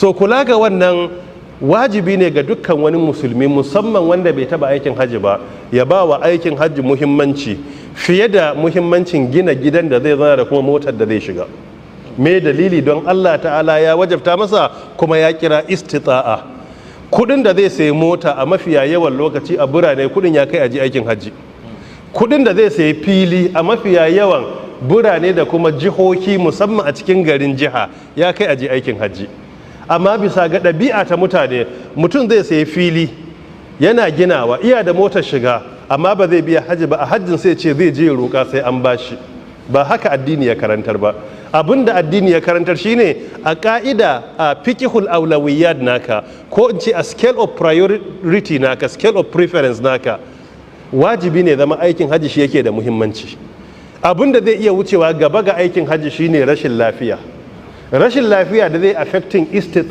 so kula ga wannan wajibi ne ga dukkan wani musulmi, musamman wanda bai taba aikin hajji ba, ya ba wa aikin hajji muhimmanci fiye da muhimmancin gina gidan da zai zana da kuma motar da zai shiga. Me dalili? don Allah ta'ala ya wajabta masa kuma ya kira istita'a. Kudin da zai sayi mota a mafiya yawan lokaci a birane kudin ya kai aji aikin hajji. Kudin da zai sayi fili a mafiya yawan birane da kuma jihohi, musamman a cikin garin jiha, ya kai aji aikin hajji. Amma bisa ga ɗabi'a ta mutane, mutum zai sayi fili yana ginawa, iya da motar shiga, amma ba zai biya hajji ba. A hajjin sai ce zai je roƙa sai an bashi. Ba haka addini ya karantar ba. Abin da addini ya karantar shine a ka'ida, a fiqhul awlawiyat naka, ko in ce a scale of priority naka, scale of preference naka, wajibi ne zama aikin hajji shi yake da muhimmanci. Abin da zai iya wucewa gaba ga aikin hajji shine rashin lafiya da zai affecting